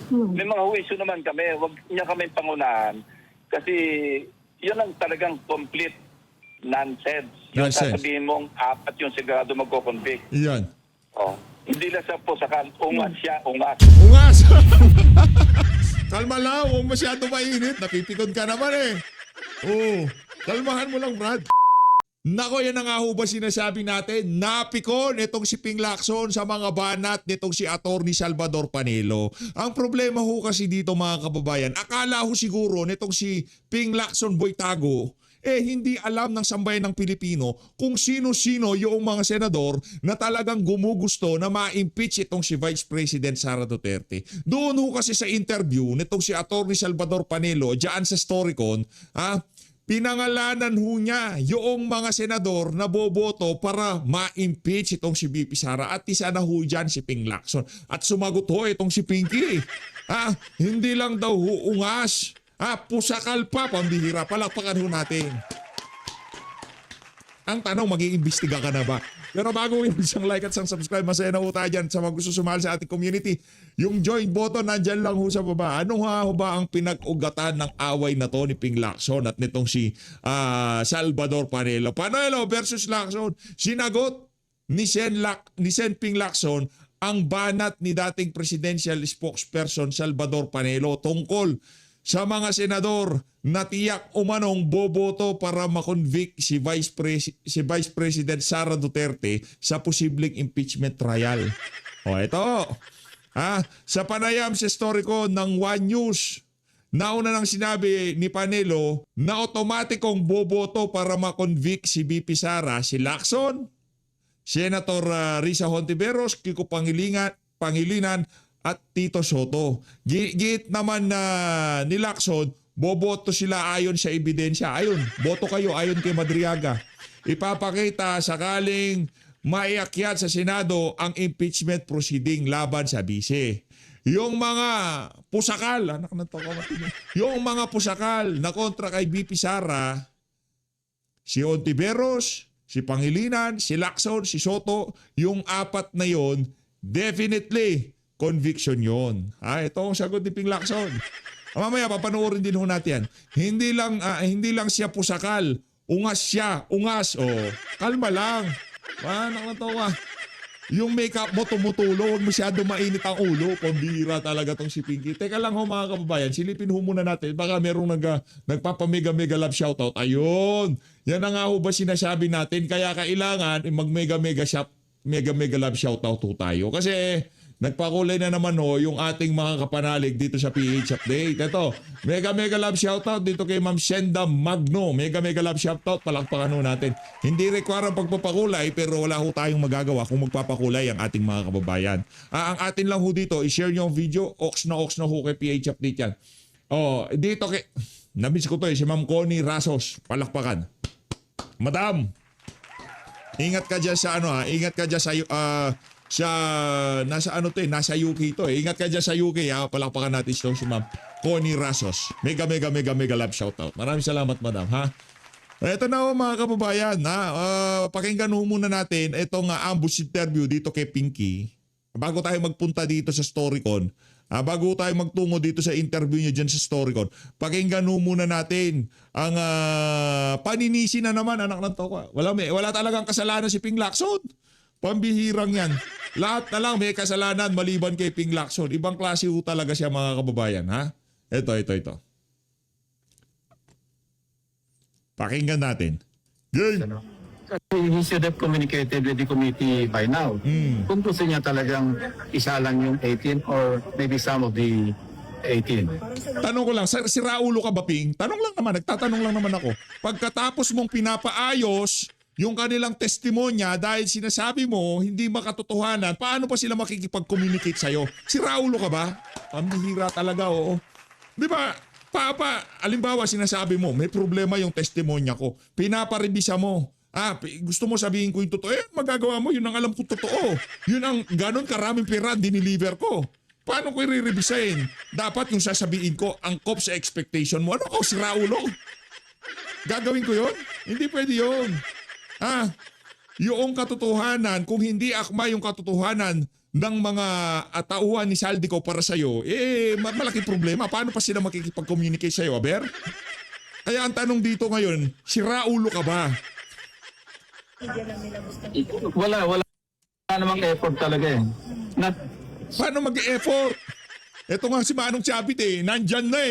may mga huwisyo naman kami. Huwag niya kami pangunahan. Kasi yun ang talagang complete nonsense. Yung Nonsense. sasabihin mong apat yung sigurado magko-convict. Yan. Oh. Hindi lang sa po sa ungas siya, ungas. Ungas! Kalma lang, huwag masyado mainit. Napipikon ka naman eh. Oo, kalmahan mo lang, Brad. Nako, yan na nga ho ba sinasabi natin? Napikon itong si Ping Lacson sa mga banat nitong si Atty. Salvador Panelo. Ang problema ho kasi dito mga kababayan, akala ho siguro nitong si Ping Lacson Boytago, hindi alam ng sambayan ng Pilipino kung sino-sino yung mga senador na talagang gumugusto na ma-impeach itong si Vice President Sara Duterte. Doon ho kasi sa interview nitong si Atty. Salvador Panelo dyan sa Storycon, pinangalanan ho niya yung mga senador na boboto para ma-impeach itong si VP Sara at isa na ho dyan si Ping Lacson. At sumagot ho itong si Pinky. Hindi lang daw ho ungas. Pusakal pa, pambihira. Palakpakan ho natin. Ang tanong, mag-iimbestiga ka na ba? Pero bago yun, isang like at isang subscribe, masaya na ho tayo dyan sa mga gusto sumali sa ating community. Yung join button, nandyan lang ho sa baba. Ano ho ba ang pinag-ugatan ng away na to ni Ping Lacson at nitong si Salvador Panelo? Panelo versus Lacson. Sinagot ni Sen Ping Lacson ang banat ni dating presidential spokesperson Salvador Panelo tungkol sa mga senador na tiyak umanong boboto para makonvict si Vice President Sara Duterte sa posibleng impeachment trial. Ito. Sa panayam sa Storycon ng One News, nauna nang sinabi ni Panelo na otomatikong boboto para makonvict si VP Sara, si Lacson, Senator Risa Hontiveros, Kiko Pangilinan, at Tito Soto. Git naman ni Lacson, boboto sila ayon sa ebidensya. Ayon, boto kayo ayon kay Madriaga. Ipapakita sakaling maiakyat sa Senado ang impeachment proceeding laban sa bise. Yung mga pusakal, yung mga pusakal na kontra kay VP Sara, si Hontiveros, si Pangilinan, si Lacson, si Soto, yung apat na yon, definitely conviction yon. Ito ang sagot ni Ping Lacson. Mamaya papanoorin din ho natin yan. Hindi lang siya pusakal, ungas siya, ungas. Kalma lang. Nakakatawa. Yung makeup mo tumutulo, huwag masyado mainit ang ulo. Pambihira talaga tong si Pinky. Teka lang ho mga kababayan, silipin ho muna natin. Baka merong nagpapamega-mega love shoutout. Ayun. Yan na nga ho ba sinasabi natin. Kaya kailangan mag-mega-mega love shoutout ho tayo. Kasi nagpakulay na naman yung ating mga kapanalig dito sa PH Update. Ito, mega love shoutout dito kay Ma'am Shenda Magno. Mega love shoutout, palakpakan natin. Hindi require ang pagpapakulay pero wala ho tayong magagawa kung magpapakulay ang ating mga kababayan. Ang atin lang ho dito, i-share nyo ang video, ox na ho kay PH Update yan. Dito kay, namiss ko to si Ma'am Connie Rasos, palakpakan. Madam, ingat ka dyan sa ingat ka dyan nasa UK to. Ingat ka dyan sa UK palakpakan natin si Ma'am Connie Rasos. Mega love shoutout. Maraming salamat madam Ito na mga kababayan pakinggan muna natin itong ambush interview dito kay Pinky. Bago tayo magpunta dito sa Storycon, bago tayo magtungo dito sa interview niya dyan sa Storycon, pakinggan muna natin ang paninisi na naman anak ng toka. Wala talagang kasalanan si Ping Lacson. Pambihirang yan. Lahat na lang may kasalanan maliban kay Ping Lacson. Ibang klase ho talaga siya mga kababayan. Ito. Pakinggan natin. Game! Kasi he should have communicated with the committee by now. Kung gusto niya talagang isa lang yung 18 or maybe some of the 18. Tanong ko lang, si Raulo ka ba, Ping? Nagtatanong lang naman ako. Pagkatapos mong pinapaayos yung kanilang testimonya dahil sinasabi mo hindi makatotohanan, paano pa sila makikipag-communicate sa'yo? Si Raulo ka ba? Pambihira talaga, oo. Di ba, alimbawa sinasabi mo, may problema yung testimonya ko. Pinaparibisa mo. Gusto mo sabihin ko yung totoo? Magagawa mo, yun ang alam ko totoo. Yun ang ganon karaming pera diniliver ko. Paano ko i-revisahin? Dapat yung sasabihin ko, angkop sa expectation mo. Ano ko, si Raulo? Gagawin ko yun? Hindi pwede yun. Yung katotohanan, kung hindi akma yung katotohanan ng mga tauhan ni Saldico para sa'yo, malaki problema. Paano pa sila makikipag-communicate sa'yo, Aber? Kaya ang tanong dito ngayon, siraulo ka ba? Wala namang effort talaga eh. Not, Paano mag-effort? Ito nga si Manong Chavit nandyan na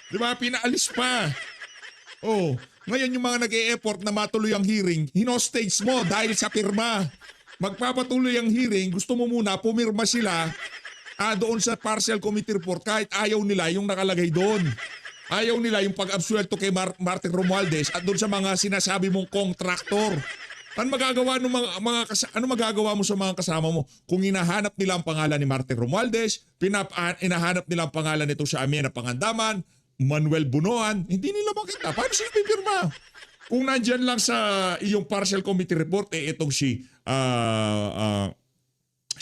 Di ba? Pinaalis pa. Oh, ngayon yung mga nag-e-effort na matuloy ang hearing, hinostage mo dahil sa pirma. Magpapatuloy ang hearing, gusto mo muna pumirma sila doon sa partial committee report kahit ayaw nila yung nakalagay doon. Ayaw nila yung pag-absuelto kay Martin Romualdez at doon sa mga sinasabi mong contractor. Ano magagawa mo sa mga kasama mo? Kung hinahanap nila ang pangalan ni Martin Romualdez, hinahanap nila ang pangalan nito sa amin na Pangandaman, Manuel Bunoan, hindi nila makita. Paano sila pipirma? Kung nandyan lang sa iyong partial committee report, itong si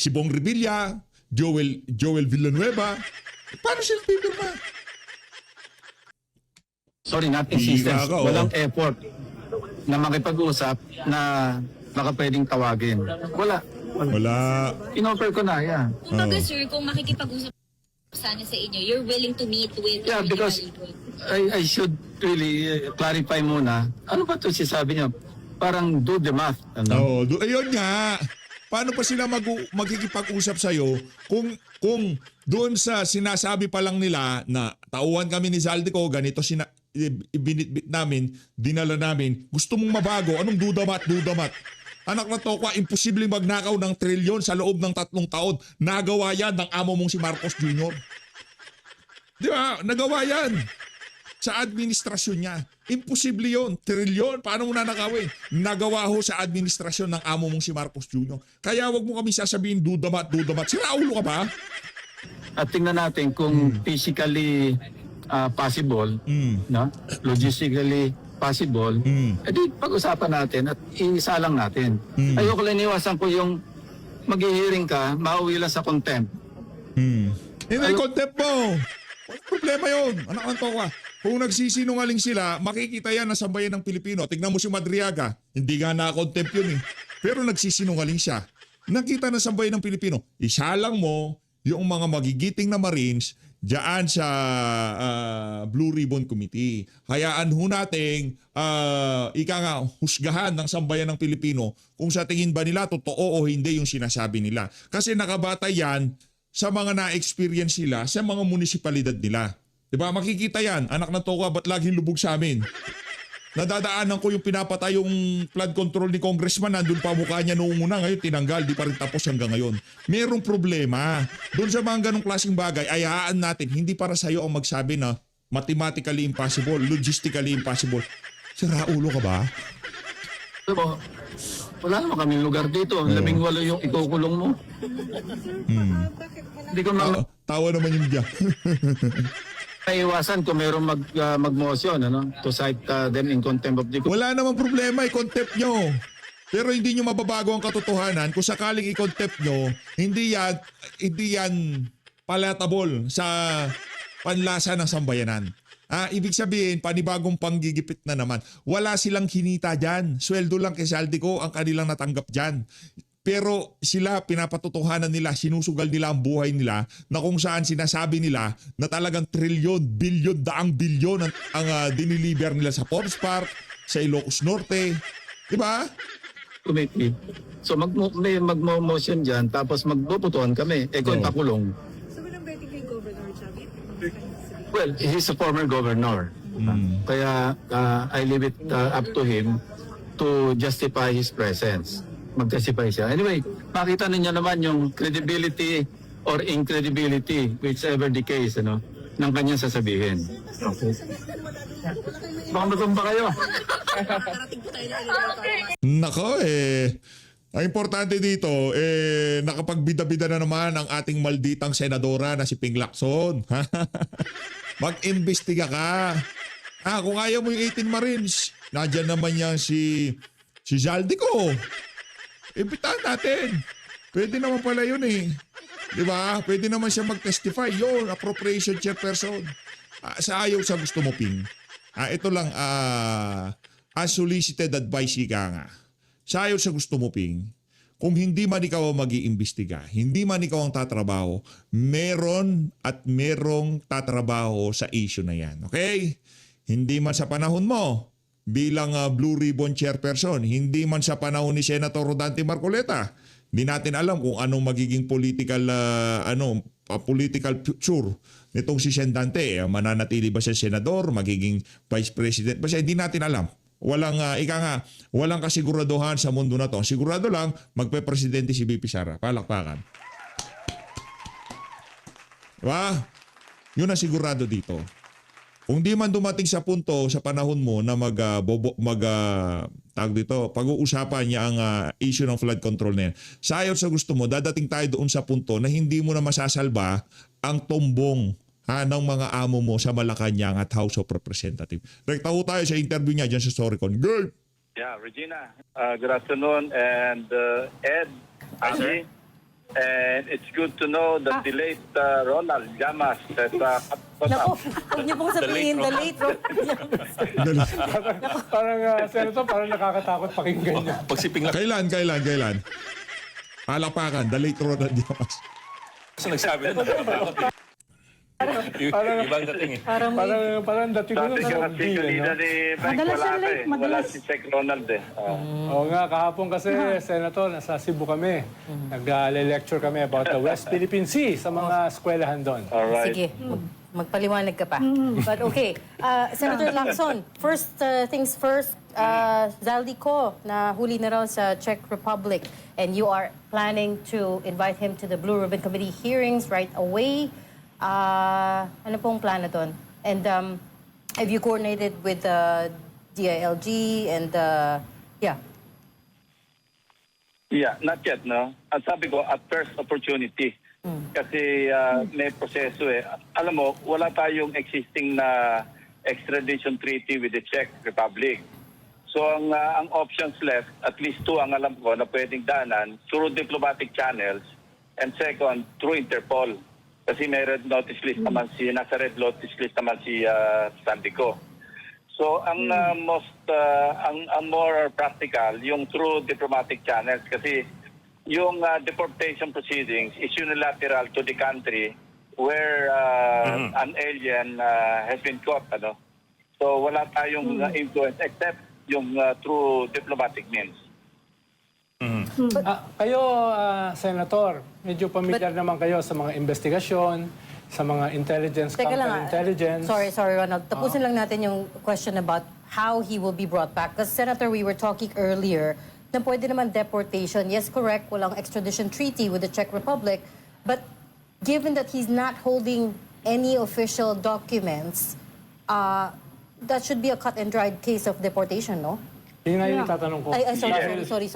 Bong Revilla, Joel Villanueva, paano sila pipirma? sorry, not insistence. Ka, Walang effort na makipag-usap na baka pwedeng tawagin. Wala. In-offer ko na, yeah. Kumbaga sir, kung makikipag-usap sana sa inyo, you're willing to meet with Yeah, because I should really clarify muna. Ano ba ito sabi niyo? Parang do the math. Ano? Ayun nga. Paano pa sila magkikipag-usap sa'yo kung doon sa sinasabi pa lang nila na tauhan kami ni Zaldico, ganito ibinitbit namin, dinala namin, gusto mong mabago, anong dudamat? Anak na tokwa, imposibleng magnakaw ng trilyon sa loob ng 3 taon. Nagawa yan ng amo mong si Marcos Jr. Di ba? Nagawa yan sa administrasyon niya. Imposible yun. Trilyon, paano mo nanakawin? Nagawa ho sa administrasyon ng amo mong si Marcos Jr. Kaya wag mo kami sasabihin dudamat. Siraulo ka ba? At tingnan natin kung physically possible, no? Logistically possible, edi pag-usapan natin at iisa lang natin. Ayoko lang iniwasan ko yung mag-hearing ka, mauwi lang sa contempt. Hindi contempt mo. Walang problema yun. Anak ng toka. Kung nagsisinungaling sila, makikita yan na sambayan ng Pilipino. Tignan mo si Madriaga. Hindi nga na-contempt yun Pero nagsisinungaling siya. Nakita na sambayan ng Pilipino. Isalang mo yung mga magigiting na Marines diyan sa Blue Ribbon Committee. Hayaan ho nating husgahan ng sambayan ng Pilipino kung sa tingin ba nila totoo o hindi yung sinasabi nila. Kasi nakabata yan sa mga na-experience nila sa mga munisipalidad nila. Diba? Makikita yan. Anak na toka, ba't laging lubog sa amin? Nadadaanan ko yung pinapatay yung flood control ni Congressman. Nandun pa mukha niya noong una. Ngayon tinanggal. Di pa rin tapos hanggang ngayon. Merong problema. Doon sa mga ganong klaseng bagay, ayaan natin. Hindi para sa'yo ang magsabi na mathematically impossible, logistically impossible. Siraulo ka ba? Diba? Wala naman kaming lugar dito. 18 yung ikukulong mo. Hindi ko Tawa naman yung diya. naiwasan kung mayroong mag-motion, to cite them in contempt of the court. Wala namang problema, i-contempt nyo. Pero hindi nyo mababago ang katotohanan. Kung sakaling i-contempt nyo, hindi yan palatable sa panlasa ng sambayanan. Ibig sabihin, panibagong panggigipit na naman. Wala silang kinita dyan. Sweldo lang kay Zaldico ang kanilang natanggap dyan. Pero sila, pinapatotohanan nila, sinusugal nila ang buhay nila na kung saan sinasabi nila na talagang trilyon, bilyon, daang bilyon ang diniliver nila sa Forbes Park, sa Ilocos Norte. Diba? Committee. So may mag-motion dyan, tapos magbubutuhan kami. Kung pakulong. So walang betting kay Governor Chavit? Well, he's a former governor. Kaya I leave it up to him to justify his presence. Mag-testify siya. Anyway, makita ninyo naman yung credibility or incredibility, whichever the case, ng kanyang sasabihin. Okay. Baka matumba kayo. Nako ang importante dito, nakapagbida-bida na naman ang ating malditang senadora na si Ping Lacson. Mag-imbestiga ka. Kung ayaw mo yung 18 Marines, nadyan naman yan si Zaldico. Imbitahan natin. Pwede naman pala yun Di ba? Pwede naman siya mag-testify. Yun, appropriation chairperson. Sa ayaw sa gusto mo, Ping. Ito lang, unsolicited advice ka nga. Sa ayaw sa gusto mo, Ping. kung hindi man ikaw ang mag-iimbestiga, hindi man ikaw ang tatrabaho, meron at merong tatrabaho sa issue na yan. Okay? Hindi man sa panahon mo bilang Blue Ribbon Chairperson, hindi man sa panahon ni Senator Rodante Marcoleta. Hindi natin alam kung anong magiging political political future nitong si Sendante. Mananatili ba siya senador, magiging vice president ba siya? Hindi natin alam. Walang kasiguraduhan sa mundo na to. Sigurado lang, magpe-presidente si BP Sara. Palakpakan. Diba? Yun ang sigurado dito. Kung di man dumating sa punto sa panahon mo na pag-uusapan niya ang issue ng flood control na yan. Sayon sa gusto mo, dadating tayo doon sa punto na hindi mo na masasalba ang tumbong ng mga amo mo sa Malacanang at House of Representatives. Rekta ho tayo sa interview niya dyan sa Storycon. Game! Yeah, Regina, good afternoon. And Ed, Ami, and it's good to know that the late Ronald Llamas has Naku, huwag niyo pong sabihin, the late Ronald. Parang, Senator, parang nakakatakot pakinggan niya. Pagsiping lang. Kailan? Palakpakan, the late Ronald Llamas. sa nagsabi na. Ibang dating eh. Parang dating ko Sabi na kasi kanina ni Mike Madalas wala yan, ka late, eh. Wala madalas. si Sec Ronald eh. Oo nga, kahapon kasi, Senator, nasa Cebu kami. Nag-lecture kami about the West Philippine Sea sa mga eskwelahan doon. Alright. Sige, magpaliwanag ka pa. But okay, Senator Lacson, first things first, Zaldico na huli na raw sa Czech Republic and you are planning to invite him to the Blue Ribbon Committee hearings right away. Ano pong plano doon? And have you coordinated with the DILG and yeah? Yeah, not yet, no? At sabi ko, at first opportunity. Kasi may proseso eh. Alam mo, wala tayong existing na extradition treaty with the Czech Republic. So ang options left, at least two ang alam ko na pwedeng daanan through diplomatic channels and second, through Interpol. Kasi may red notice list naman nasa red notice list naman si Sandico. So ang ang more practical yung through diplomatic channels kasi yung deportation proceedings is unilateral to the country where an alien has been caught, ano. So wala tayong influence except yung through diplomatic means. Kayo, Senator, medyo familiar naman kayo sa mga investigasyon, sa mga intelligence, Teka lang, counterintelligence. Sorry, Ronald. Tapusin lang natin yung question about how he will be brought back. Because, Senator, we were talking earlier na pwede naman deportation. Yes, correct, walang extradition treaty with the Czech Republic. But given that he's not holding any official documents, that should be a cut-and-dried case of deportation, no? Yun nga yung tatanong ko. Ay, sorry.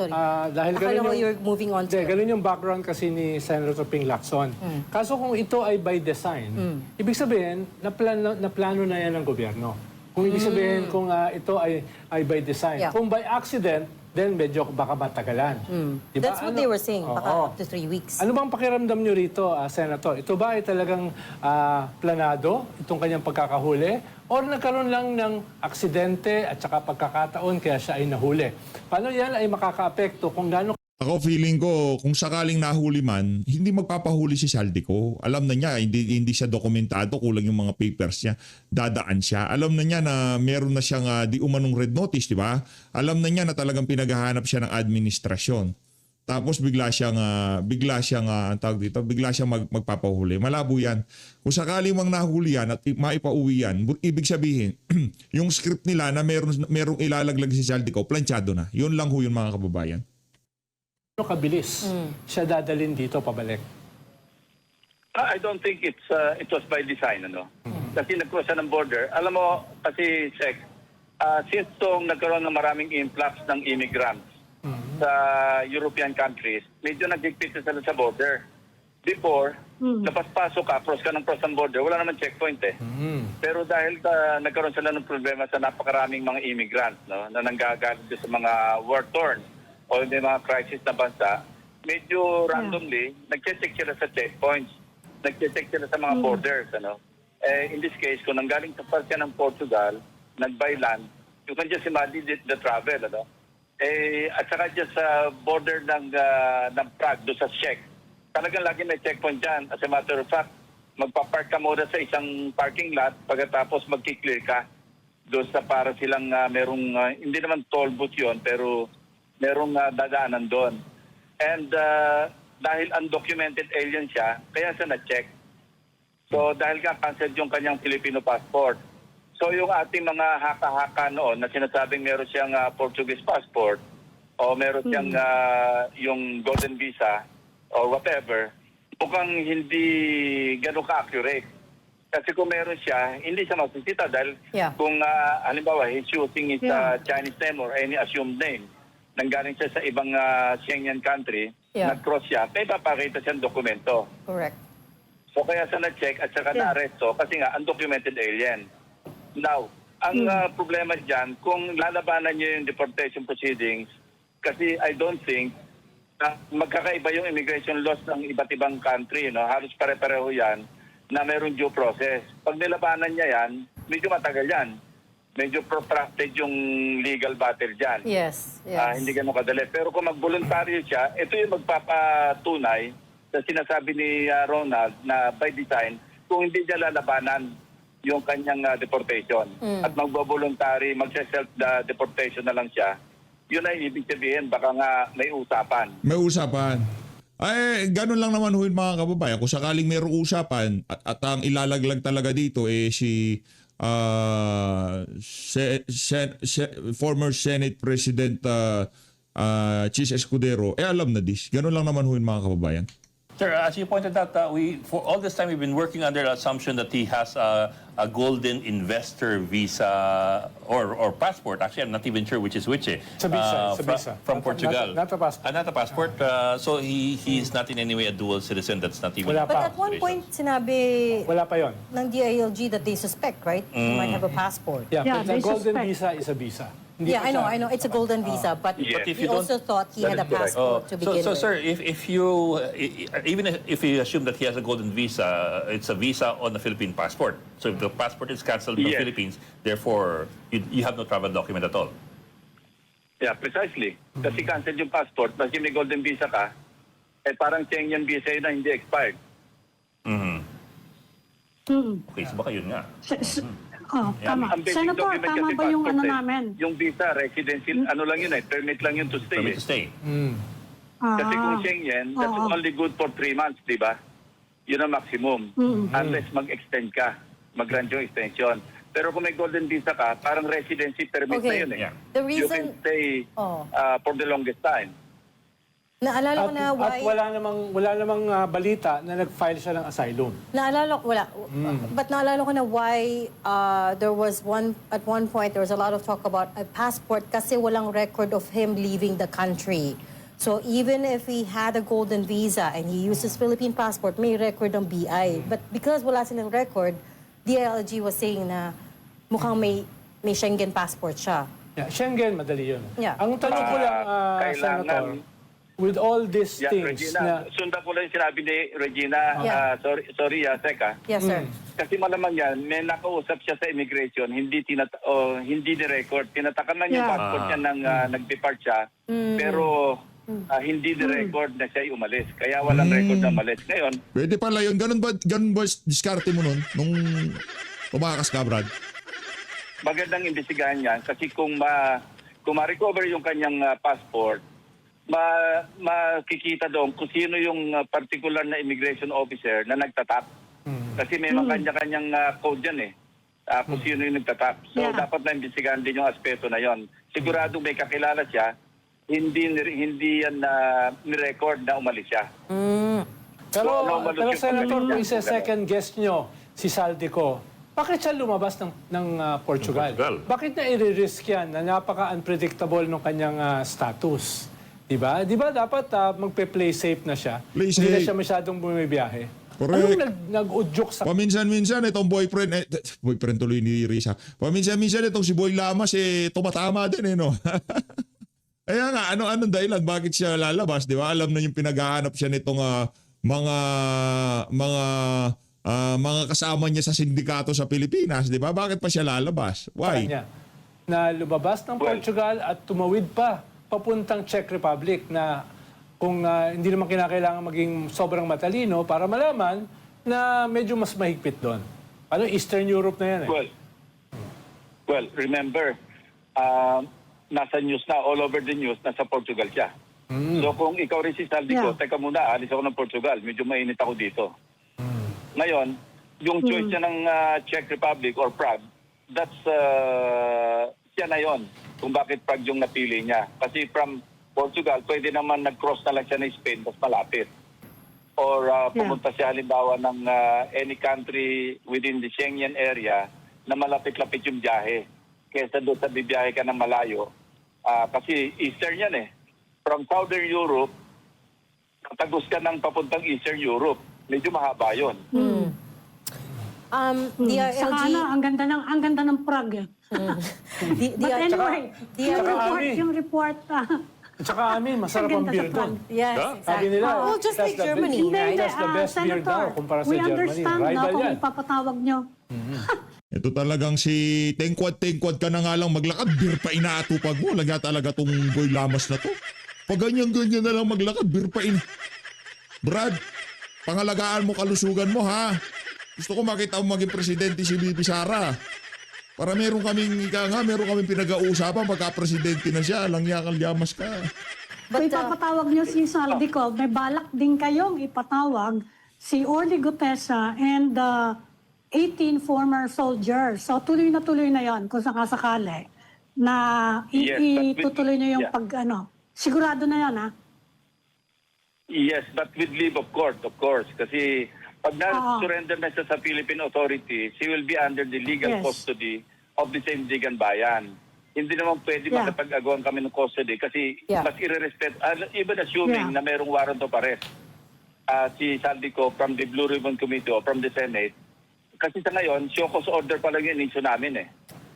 Dahil Akala ganun ko yung, you're moving on to... ganun yung background kasi ni Senator Ping Lacson. Kaso kung ito ay by design, ibig sabihin, naplano na yan ng gobyerno. Kung ibig sabihin, kung ito ay by design. Yeah. Kung by accident, then medyo baka matagalan. Diba? That's what they were saying, baka Oo. up to 3 weeks. Ano bang pakiramdam nyo rito, Senator? Ito ba ay talagang planado, itong kanyang pagkakahuli? Or nagkaroon lang ng aksidente at saka pagkakataon kaya siya ay nahuli? Paano yan ay makakaapekto kung gaano Ako feeling ko, kung sakaling nahuli man, hindi magpapahuli si Saldico. Alam na niya, hindi siya dokumentado, kulang yung mga papers niya, dadaan siya. Alam na niya na meron na siyang di umanong red notice, di ba? Alam na niya na talagang pinaghahanap siya ng administrasyon. Tapos bigla siyang magpapahuli. Malabo yan. Kung sakaling mang nahuli yan at maipauwi yan, ibig sabihin, yung script nila na merong ilalaglag si Saldico, planchado na. Yun lang ho yun, mga kababayan. kabilis siya dadalhin dito pabalik? I don't think it was by design, ano. Kasi nag-cross siya ng border. Alam mo, kasi, Sec, since nagkaroon ng maraming influx ng immigrants sa European countries, medyo nagigpit sila sa border. Before, napasok ka, cross ng border, wala naman checkpoint eh. Pero dahil nagkaroon sila ng problema sa napakaraming mga immigrants, no, na nanggagaling sa mga war-torn o may mga crisis na bansa, medyo randomly, nag-check sila sa checkpoints. Nag-check sila sa mga borders, ano. In this case, kung nanggaling sa part ng Portugal, nag-by land, you can just imagine the travel, ano. At saka dyan sa border ng Prague, doon sa Czech, talagang lagi may checkpoint dyan. As a matter of fact, magpapark ka muna sa isang parking lot, pagkatapos magkiklear ka doon sa para silang merong, hindi naman toll booth yun, pero merong dadaanan doon. And dahil undocumented alien siya, kaya siya na-check. So dahil ka cancelled yung kanyang Filipino passport. So yung ating mga haka-haka noon na sinasabing meron siyang Portuguese passport o meron siyang yung golden visa or whatever, mukhang hindi gano'n ka-accurate. Kasi kung meron siya, hindi siya masisita dahil kung halimbawa he's using his Chinese name or any assumed name, nanggaling siya sa ibang Schengen country, nag-cross siya, may papakita siyang dokumento. Correct. So kaya sa na-check at saka na-arresto kasi nga undocumented alien. Now, ang problema dyan, kung lalabanan niyo yung deportation proceedings, kasi I don't think na magkakaiba yung immigration laws ng iba't ibang country, no? Halos pare-pareho yan na mayroong due process. Pag nilabanan niya yan, medyo matagal yan. Medyo protracted yung legal battle dyan. Yes. Hindi ganun kadali. Pero kung mag-voluntaryo siya, ito yung magpapatunay sa sinasabi ni Ronald na by design, kung hindi niya lalabanan yung kanyang deportation at mag-voluntary, mag-self-deportation na lang siya, yun ay ibig sabihin, baka nga may usapan. May usapan. Ay, ganun lang naman huwin mga kababayan. Kung sakaling mayroong usapan at ang ilalaglag talaga dito si former Senate President Chis Escudero, alam na this. Ganun lang naman huwin mga kababayan. Sir, as you pointed out, we for all this time we've been working under the assumption that he has a golden investor visa or passport. Actually, I'm not even sure which is which. It's a visa. It's a visa. From Portugal. Not a passport. Not a passport. So he's not in any way a dual citizen. That's not even. Wala But pa. at one point, sinabi Wala pa yon. ng DILG that they suspect, right? He might have a passport. Yeah, but the they golden suspect. visa is a visa. Hindi Yeah, pa I siya- know. It's a golden visa, but Yes. If he you don't- also thought he That had a is correct. passport to begin so with. sir, if you even if you assume that he has a golden visa, it's a visa on a Philippine passport. So if the passport is cancelled in the Yes. Philippines, therefore you have no travel document at all. Yeah, precisely. Kasi cancel yung passport, kasi may golden visa ka, parang Schengen visa yun na hindi expired. Okay, so baka yun nga. Tama. Ang basic Senator, document tama kasi ba yung passport ano eh. namin? Yung visa, residency, ano lang yun permit lang yun to stay. Permit to stay. Kasi kung Schengen, that's only good for 3 months, di ba? Yun ang maximum. Unless mag-extend ka, mag-grant yung extension. Pero kung may golden visa ka, parang residency permit na Okay. yun Yeah. The You can reason, stay for the longest time. naalala ko At, na at why... wala namang balita na nag-file siya ng asylum. Naalala ko, wala. But naalala ko na why there was at one point, there was a lot of talk about a passport kasi walang record of him leaving the country. So even if he had a golden visa and he used his Philippine passport, may record ng BI. But because wala silang record, DILG was saying na mukhang may Schengen passport siya. Yeah, Schengen, madali yun. Yeah. Ang tanong ko lang, Kailangan- Senator, with all these Yeah, things Regina, na... sundan ko lang yung sinabi ni Regina. Yeah. Sorry, Seka. Yes, sir. Kasi malamang yan, may nakausap siya sa immigration, hindi ni-record. Tinatakan lang yung Yeah. passport niya nang nag-depart siya, pero hindi ni-record na siya umalis. Kaya walang record na umalis. Ngayon, Pwede pala yun. Ganun ba diskarte mo nun nung tumakas ka, Brad? magandang imbestigahan yan kasi kung ma-recover yung kanyang passport, makikita doon kung sino yung particular na immigration officer na nagtatap. Kasi may mga kanya-kanyang code yan kung sino yung nagtatap. So Yeah. dapat na imbestigahan din yung aspeto na yon. Sigurado may kakilala siya, hindi yan na ni-record na umalis siya. Pero, So, pero Senator, kung pagaling isa yan. second guest nyo, si Saldico, bakit siya lumabas ng Portugal? Portugal. Bakit na i-risk yan na napaka-unpredictable ng kanyang status? Diba? Diba dapat magpe-play safe na siya? Play Hindi na safe. siya masyadong bumibiyahe. Correct. Anong nag-udyok sa... Paminsan-minsan itong boyfriend tuloy ni Risa. Paminsan-minsan itong si Boy Lamas tumatama din no. Kaya nga anong dahilan bakit siya lalabas, di ba? Alam na yung pinaghahanap siya nitong mga kasama niya sa sindikato sa Pilipinas, di ba? Bakit pa siya lalabas? Why? Niya, na lumabas ng Well- Portugal at tumawid pa papuntang Czech Republic na kung hindi naman kinakailangan maging sobrang matalino para malaman na medyo mas mahigpit doon. Ano, Eastern Europe na yan eh. Well, remember, nasa news na, all over the news, nasa Portugal siya. So kung ikaw rin si Saldico, teka muna, alis ako ng Portugal, medyo mainit ako dito. Ngayon, yung choice niya ng Czech Republic or Prague, that's siya na yon kung bakit Prague yung napili niya. Kasi from Portugal, pwede naman nag-cross na lang siya ng Spain, mas malapit. Or pumunta siya halimbawa ng any country within the Schengen area na malapit-lapit yung biyahe. Kesa doon sa bibiyahe ka ng malayo. Kasi Eastern yan eh. From Southern Europe, tatagos ka ng papuntang Eastern Europe. Medyo mahaba yun. Saka DRLG, ang ganda ng Prague. But anyway, yung report, At saka amin, masarap ang Ang ganda beer sa doon. Prague. yes, Sabi exactly. nila, Well, just like Germany, Hindi, right? That's the best beer daw kumpara sa we Germany. understand na Rival kung yan. ipapatawag nyo. Ito talagang si tengkwad-tengkwad ka na nga lang maglakad, beer pa inaatupag mo. Lagya talaga tong boy lamas na to. Pag ganyan-ganyan na lang maglakad, beer pa Brad, pangalagaan mo kalusugan mo ha. Gusto ko makita mo maging presidente si Bibi Sara. Para meron kaming pinag-ausapan pagka presidente na siya, langyakas ka. Kung But, ipapatawag nyo si Saldico, may balak din kayong ipatawag si Orly Gutesa and 18 former soldiers. So tuloy na yan kung sakasakali na Yes, but itutuloy nyo yung yeah. Sigurado na yan ha? Yes, but with leave of course. Kasi pag na-surrender na siya sa Philippine authorities, he will be under the legal Yes. custody of the Sandigan Bayan. Hindi naman pwede Yeah. makapag-agawan kami ng custody kasi Yeah. mas i-respect, even assuming Yeah. na merong warrant of arrest, si Saldico from the Blue Ribbon Committee o from the Senate, kasi sa ngayon, show cause order pa lang yung issue namin eh.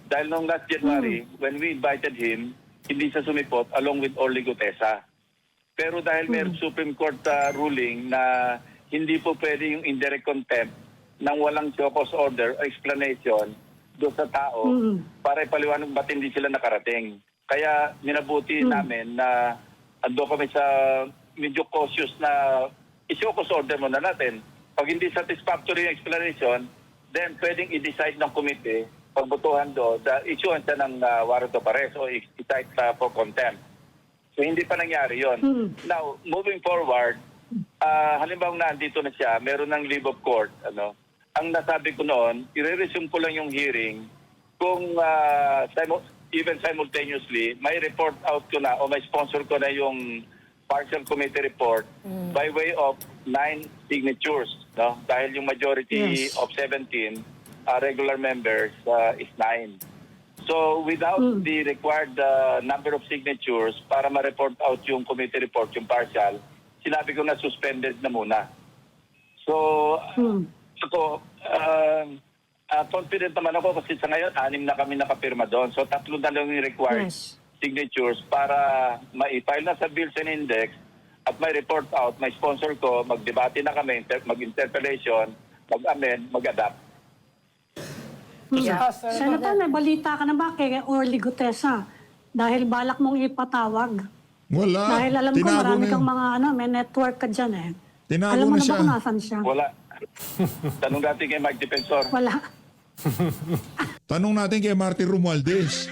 Dahil nung last January, when we invited him, hindi siya sumipot along with Orly Gutesa. Pero dahil mayroong Supreme Court ruling na hindi po pwede yung indirect contempt nang walang show cause order o explanation doon sa tao para ipaliwanag ba't hindi sila nakarating. Kaya minabuti namin na ando kami sa medyo cautious na i-show cause order muna natin. Pag hindi satisfactory yung explanation, then pwedeng i-decide ng committee, pagbutuhan doon, issuean siya ng warrant of arrest o i-cite for contempt. So hindi pa nangyari yon. Now, moving forward, halimbawa nandito na siya, meron ng leave of court, ang nasabi ko noon, i-resume ko lang yung hearing kung even simultaneously, may report out ko na o may sponsor ko na yung partial committee report by way of 9 signatures. No? Dahil yung majority Yes. of 17 regular members is 9. So without the required number of signatures para ma-report out yung committee report, yung partial, sinabi ko na suspended na muna. So, confident naman ako kasi sa ngayon, 6 na kami nakapirma doon. So 3 na lang yung required signatures para ma-file na sa Bills and Index at may report out, may sponsor ko, magdebate na kami, mag-interpellation, mag-amend, mag-adapt. Senator, may balita ka na ba kay Orly Gutesa? Dahil balak mong ipatawag. Wala. Dahil alam ko Tinago marami na kang yun. mga may network ka dyan eh. Tinago Alam mo na na siya. ba kung nasan siya? Wala. Tanong natin kay Mike Defensor. Wala. Tanong natin kay Martin Romualdez.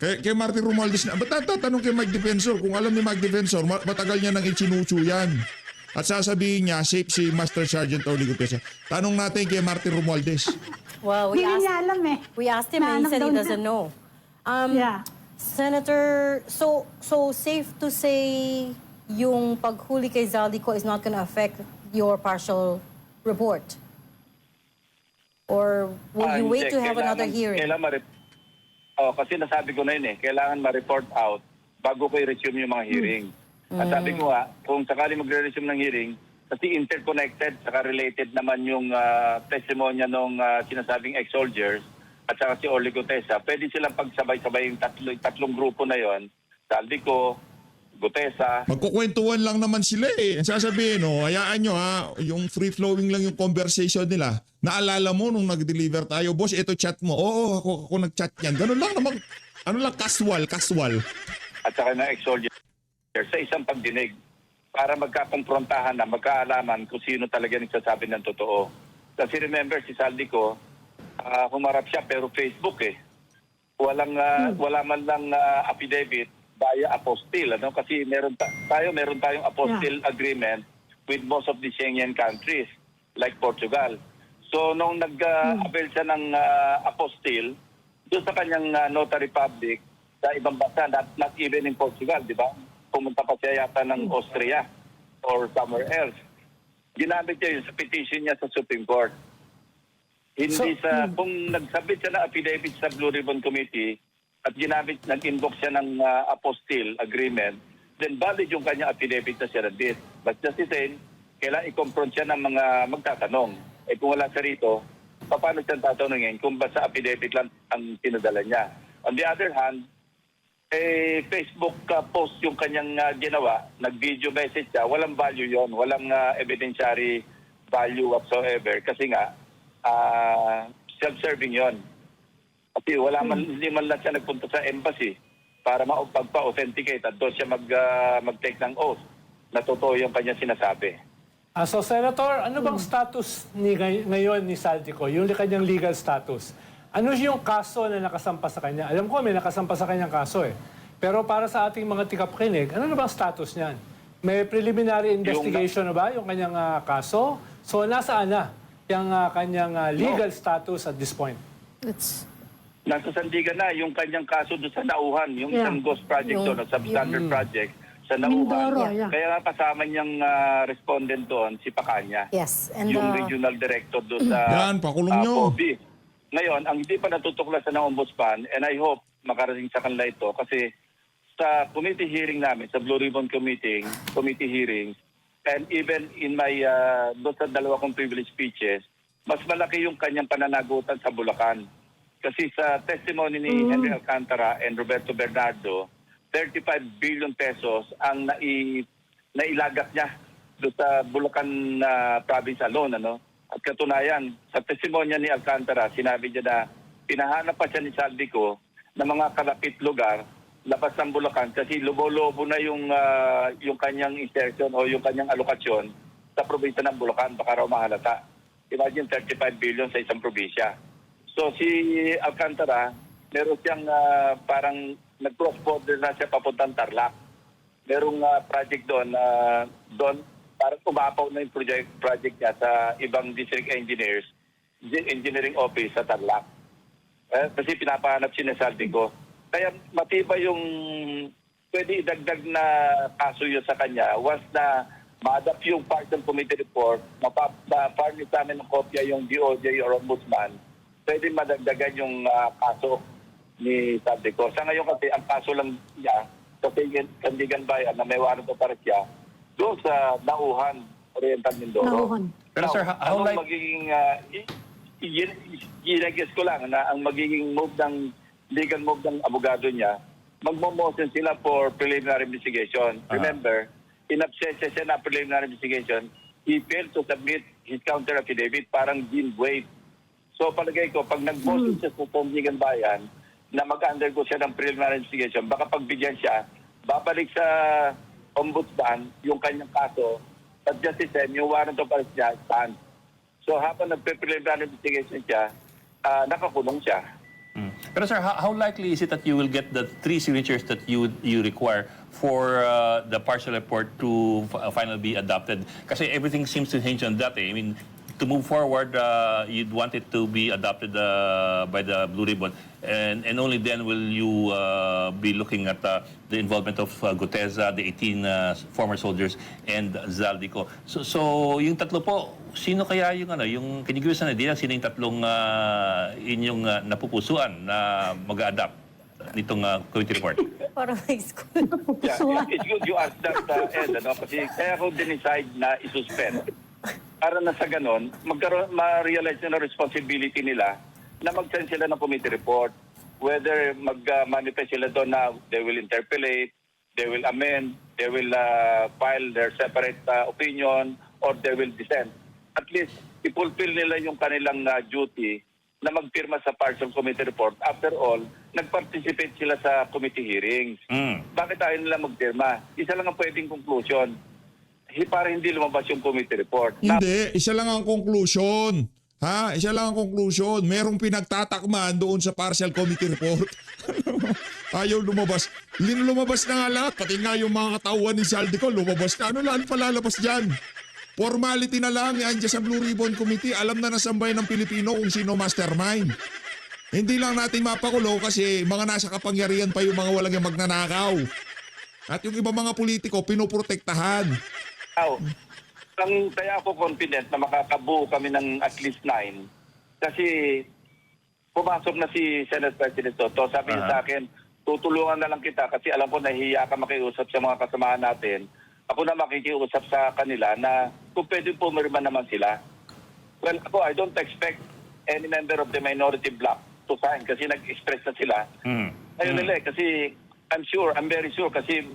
Kay Martin Romualdez na. Ba't tatanong kay Mike Defensor? Kung alam ni Mike Defensor, matagal niya nang ichinuchu yan. At sasabihin niya, safe si Master Sergeant Orly Gutesa. Tanong natin kay Martin Romualdez. well, Hindi niya alam eh. we asked him and he Nahanap said he daw niya. doesn't know. Yeah. Senator, so safe to say yung paghuli kay Zaldico is not gonna affect your partial report? Or will you wait Hindi. to have another hearing? Kasi nasabi ko na yun kailangan ma-report out bago ko i-resume yung mga hearing. At sabi ko nga, kung sakali magre-resume ng hearing, kasi interconnected, saka related naman yung testimonya ng sinasabing ex-soldiers at saka si Orly Gutesa, pwede silang pagsabay-sabay yung tatlong grupo na yon, Saldico, Gutesa. Magkukwentuhan lang naman sila eh. Ang sasabihin, hayaan nyo ha, yung free-flowing lang yung conversation nila. Naalala mo nung nag-deliver tayo, boss, ito chat mo. Oo, ako nag-chat yan. Ganun lang naman, casual. at saka ng ex-soldier sa isang pagdinig para magkakomprontahan na, magkaalaman kung sino talaga nagsasabi ng totoo. Kasi remember, si Saldico, humarap siya pero Facebook eh. Wala man lang affidavit via apostille, ano? Kasi meron tayong apostille agreement with most of the Schengen countries like Portugal. So nung nag-avail siya ng apostille doon sa kanyang notary public sa ibang bansa, not even in Portugal, di ba? Pumunta pa siya yata ng Austria or somewhere else. Ginamit niya yun sa petition niya sa Supreme Court. Hindi kung nagsabit siya ng affidavit sa Blue Ribbon Committee at nag-invoke siya ng apostille agreement, then valid yung kanya affidavit na siya nandit. But just the same, kailangan i-confront siya ng mga magtatanong. Eh kung wala siya rito, paano siya tatanungin kung basta affidavit lang ang pinadala niya? On the other hand, Facebook post yung kanyang ginawa, nag-video message siya, walang value yon, walang evidentiary value whatsoever kasi nga self-serving yon. Kasi hindi man lang siya nagpunta sa embassy para magpa-authenticate at doon siya mag-take ng oath na totoo yung kanyang sinasabi. So, Senator, ano bang status ngayon ni Saldico, yung kanyang legal status? Ano yung kaso na nakasampa sa kanya? Alam ko may nakasampa sa kanyang kaso eh. Pero para sa ating mga tikapakinig, ano na bang status niyan? May preliminary investigation na ba yung kanyang kaso? So nasaan na yung kanyang legal status at this point? Nasa sandigan na yung kanyang kaso doon sa Nauhan, yung isang ghost project doon, substandard project sa Nauhan. Mindoro, Kaya nga kasama niyang respondent doon, si Pacanya. Yes. And Yung regional director doon sa Yan, pakulong nyo. POB. Ngayon, ang hindi pa natutuklasan ng Ombudsman, and I hope makarating sa kanila ito, kasi sa committee hearing namin, sa Blue Ribbon Committee hearings, and even in my, doon sa dalawa kong privilege speeches, mas malaki yung kanyang pananagutan sa Bulacan. Kasi sa testimony ni Henry Alcantara and Roberto Bernardo, 35 billion pesos ang nailagak niya doon sa Bulacan province alone, ano? At katunayan, sa testimonya ni Alcantara, sinabi niya na pinahanap pa siya ni Saldico na mga kalapit lugar, labas ng Bulacan, kasi lobo-lobo na yung kanyang insertion o yung kanyang alokasyon sa probinsya ng Bulacan, baka raw mahalata. Imagine 35 billion sa isang probinsya. So si Alcantara, meron siyang parang nag-cross-border na siya papuntang Tarlac. Merong project doon, parang umapaw na yung project niya sa ibang district engineering office sa Tarlac. Kasi pinapahanap siya ni Saldico. Kaya matibay yung pwede idagdag na kaso yun sa kanya once na ma-adapt yung part ng committee report, ma-file sa amin ng kopya yung DOJ or Ombudsman, pwede madagdagan yung kaso ni Saldico. Sa ngayon kasi ang kaso lang niya sa Sandigan Bayan na may warrant of arrest siya doon sa Nauhan, Oriental Mindoro. Nauhan. Pero sir, how like... magiging, ginagis ko lang na ang magiging legal move ng abogado niya, magmo-motion sila for preliminary investigation. Remember, in absentia siya na preliminary investigation, he failed to submit his counter affidavit, parang deemed waived. So palagay ko, pag nag-motion siya sa Sandigan Bayan, na mag-undergo siya ng preliminary investigation, baka pagbigyan siya, babalik sa Ombudsman yung kanyang kaso, at justice then, yung warrant of arrest niya, stand. So habang nagpe-preliminary investigation siya, nakakulong siya. Pero sir, how likely is it that you will get the 3 signatures that you require for the partial report to finally be adopted? Kasi everything seems to hinge on that. I mean, to move forward, you'd want it to be adopted by the Blue Ribbon, and only then will you be looking at the involvement of Guteza, the 18 former soldiers, and Zaldico. So yung tatlo po, sino kaya yung can you give us an idea, sino yung tatlong inyong napupusuan na mag-adapt nitong committee report? Parang high school. Yeah, it's good you ask that, Ed, ano? Kasi kaya ako din-decide na isuspend. Para na sa ganon, ma-realize na responsibility nila na mag-send sila ng committee report. Whether mag-manifest sila doon na they will interpolate, they will amend, they will file their separate opinion, or they will dissent. At least, i-fulfill nila yung kanilang duty na magpirma sa partial committee report. After all, nag-participate sila sa committee hearings. Bakit ayaw nila magpirma? Isa lang ang pwedeng conclusion. Para hindi lumabas yung committee report. Hindi, isa lang ang conclusion. Ha? Isa lang ang conclusion. Merong pinagtatakman doon sa partial committee report. Ayaw lumabas. Lumabas na nga lahat. Pati nga yung mga katawan ni Saldico, lumabas na. Ano lang palalabas dyan? Formality na lang. Yan dyan sa Blue Ribbon Committee. Alam na nasambay ng Pilipino kung sino mastermind. Hindi lang natin mapakulo kasi mga nasa kapangyarihan pa yung mga walang yung magnanakaw. At yung iba mga politiko, pinoprotektahan. Kaya ako confident na makakabuo kami ng at least 9. Kasi pumasok na si Senate President Soto. Sabi niya sa akin, tutulungan na lang kita kasi alam ko nahihiya ka makiusap sa mga kasamahan natin. Ako na makikiusap sa kanila na kung pwede pumirma naman sila. Well, ako, I don't expect any member of the minority bloc to sign kasi nag-express na sila. Ayun nila kasi I'm very sure kasi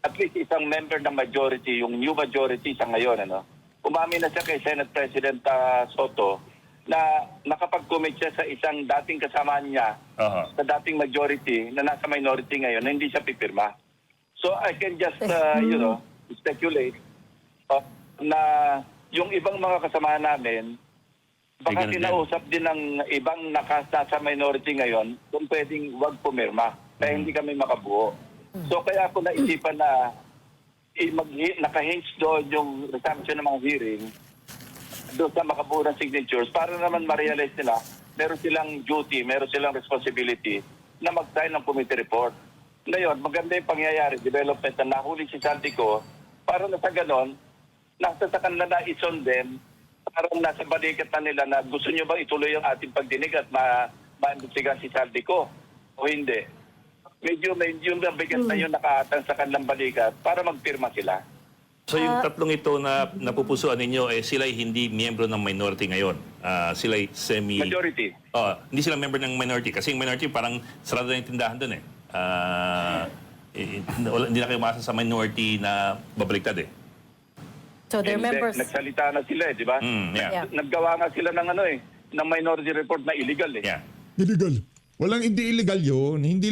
at least isang member ng majority, yung new majority sa ngayon, umamin na siya kay Senate President Soto na nakapag-commit siya sa isang dating kasama niya sa dating majority na nasa minority ngayon na hindi siya pipirma. So I can just, speculate na yung ibang mga kasama namin baka kinausap din ng ibang nasa minority ngayon kung pwedeng wag pumirma kaya hindi kami makabuo. So kaya ako naisipan na naka-hinge doon yung resumption ng mga hearing doon sa makabuo ng signatures para naman ma-realize nila meron silang duty, meron silang responsibility na mag-sign ng committee report. Ngayon, maganda yung pangyayari, development na nahuli si Saldico para na sa ganon, nasa sa kanila na isondem, parang nasa balikat na nila na gusto nyo ba ituloy ang ating pagdinig at ma-imbestiga si Saldico o hindi. Medyo bigat na yun nakaatang sa kanilang balikat para magpirma sila. So yung tatlong ito na napupusuan ninyo, sila'y hindi miyembro ng minority ngayon. Sila'y Majority. Hindi sila member ng minority. Kasi yung minority parang sarado na yung tindahan doon eh. Hindi na kayo umasa sa minority na babaliktad eh. So they're members. Nagsalita na sila di ba? Yeah. Naggawa nga sila ng ng minority report na illegal eh. Yeah. Illegal. Walang hindi illegal yun. Hindi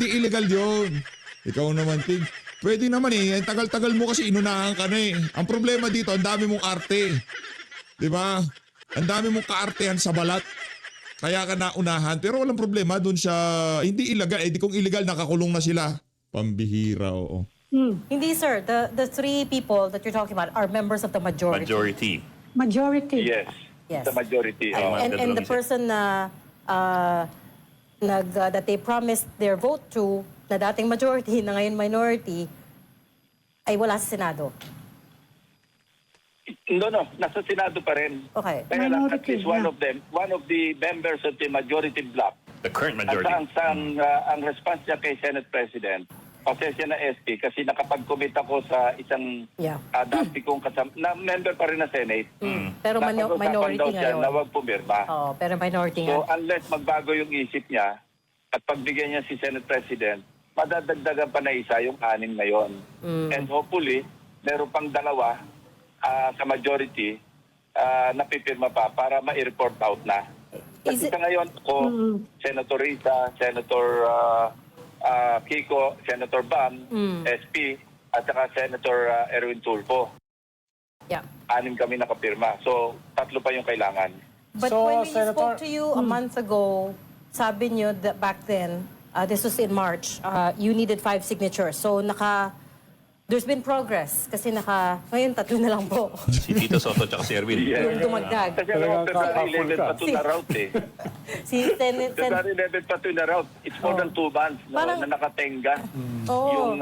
illegal yun. Ikaw naman, Ting. Pwede naman eh. Tagal-tagal mo kasi inunahan ka na eh. Ang problema dito, ang dami mong arte. Di ba? Ang dami mong kaartehan sa balat. Kaya ka naunahan. Pero walang problema dun sa hindi illegal. Di kung illegal, nakakulong na sila. Pambihira, oo. Hindi, sir. The three people that you're talking about are members of the majority. Majority. Yes. The majority. And the person na that they promised their vote to, na dating majority, na ngayon minority, ay wala sa Senado. No. Nasa Senado pa rin. Okay. Kaya lang, at Minority, least one of the members of the majority bloc. The current majority. At ang response niya kay Senate President, pasensya na SP kasi nakapag-commit ako sa isang dati kong kasama, na member pa rin na Senate. Pero minority daw siya ngayon. na wag pumirma. Pero minority So nga. unless magbago yung isip niya at pagbigyan niya si Senate President, madadagdagan pa na isa yung 6 ngayon. And hopefully, meron pang 2 sa majority na pipirma pa para ma-report out na. Kasi sa ngayon ako, Senator Risa, Senator Kiko, Senator Bam, SP, at saka Senator Erwin Tulfo. Yeah. 6 kami nakapirma. So, 3 pa yung kailangan. But So, when we Senator- spoke to you a month ago, sabi niyo that back then, this was in March, you needed 5 signatures. So there's been progress kasi ngayon 3 na lang po. Si Tito Soto at si Erwin. Yung dumagdag. Kasi alam mo, Talagang February 11 pa kakapul ito na route eh. Si February 11 pa ito na route. It's more than 2 months Parang- na nakatenga Oo.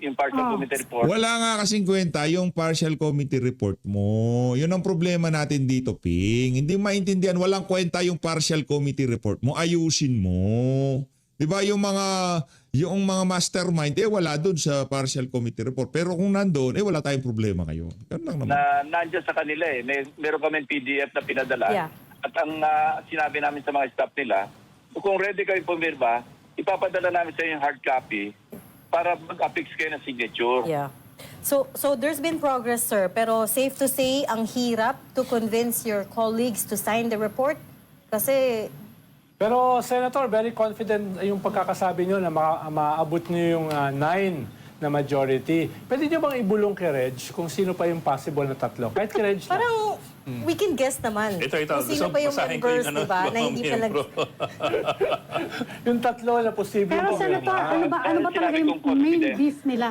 yung partial committee report. Wala nga kasing kwenta yung partial committee report mo. Yun ang problema natin dito, Ping. Hindi maintindihan, walang kwenta yung partial committee report mo. Ayusin mo. 'Di ba yung mga mastermind wala doon sa partial committee report. Pero kung nandoon wala tayong problema ngayon. Ganun lang naman. Na nandiyan sa kanila eh. Meron kami PDF na pinadala. Yeah. At ang sinabi namin sa mga staff nila, kung ready kayo pumirma, ipapadala namin sa inyo yung hard copy para mag-affix kayo ng signature. Yeah. So there's been progress, sir. Pero safe to say, ang hirap to convince your colleagues to sign the report? Kasi Pero Senator, very confident yung pagkakasabi nyo na maabot nyo yung 9 na majority. Pwede nyo bang ibulong kay Reg kung sino pa yung possible na tatlo? Kahit kay Reg lang. parang we can guess naman. Ito. Kung sino Gusto pa yung basahin ko members, yung di ba? Na hindi pa nag... Yung tatlo na posible Pero pumirma. Senator, ano ba Sinabi talaga yung kong confident. main beef nila?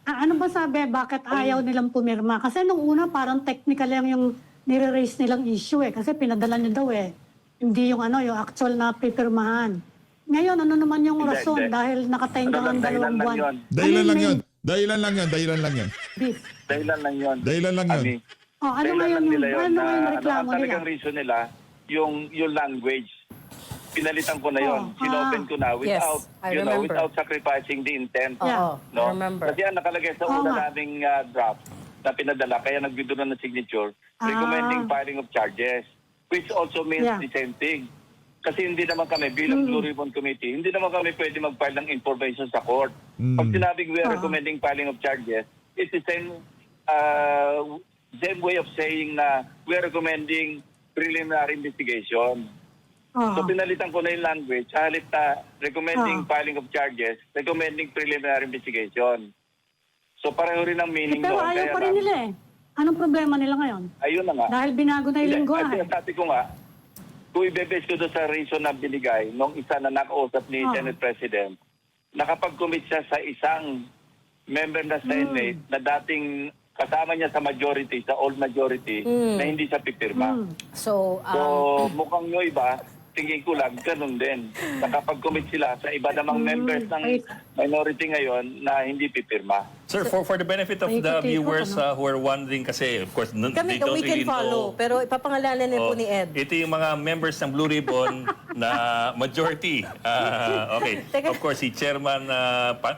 Ano ba sabi, bakit ayaw nilang pumirma? Kasi nung una, parang technical lang yung nire-raise nilang issue eh. Kasi pinadala niyo daw eh. Hindi yung yung actual na pipirmahan. Ngayon, ano naman yung Hindi, rason? hindi. Dahil nakatenga Ano lang, ang dahilan 2 lang buwan. yun. Dahilan Ano lang yung yun. Dahilan lang yun. Dahilan lang yun. beef? Dahilan lang yun. Dahilan lang yun. Ami, Oh, ano dahilan ngayon lang yung, nila yun ano na ngayon reklamo ang nila? talagang reason nila, yung language. Pinalitan ko na yun. Oh, Sinopen ko na Yes, without, I you know, remember. without sacrificing the intent. Oo, No? I remember. Kasi ang nakalagay sa Oo una nga. naming draft na pinadala, kaya nag-withdraw na ng signature, recommending filing of charges, which also means Yeah. the same thing. Kasi hindi naman kami, bilang Blue Ribbon Committee, hindi naman kami pwede mag-file ng information sa court. Pag sinabing we are recommending filing of charges, it's the same way of saying na we are recommending preliminary investigation. Oh. So pinalitan ko na yung language, halit na recommending filing of charges, recommending preliminary investigation. So pareho rin ang meaning Pero doon. ayaw Kaya pa rin lang, nila eh. Anong problema nila ngayon? ayun na nga. Dahil binago na yung Hindi, lingwahe. ang sinasabi ko nga, kung ibebase ko doon sa reason na binigay nung isa na nakausap ni Senate President, nakapag-commit siya sa isang member na Senate na dating kasama niya sa majority, sa old majority, na hindi siya pipirma. So, So, mukhang yung iba, tingin ko lang, ganun din. Nakapag-commit sila sa iba namang members ng minority ngayon na hindi pipirma. Sir, for the benefit of the Paikot-ikot, viewers who are wondering kasi, of course, kami, they don't we can really follow. know. Pero ipapangalanan na po ni Ed. Ito yung mga members ng Blue Ribbon na majority. Okay. Teka. Of course, si Chairman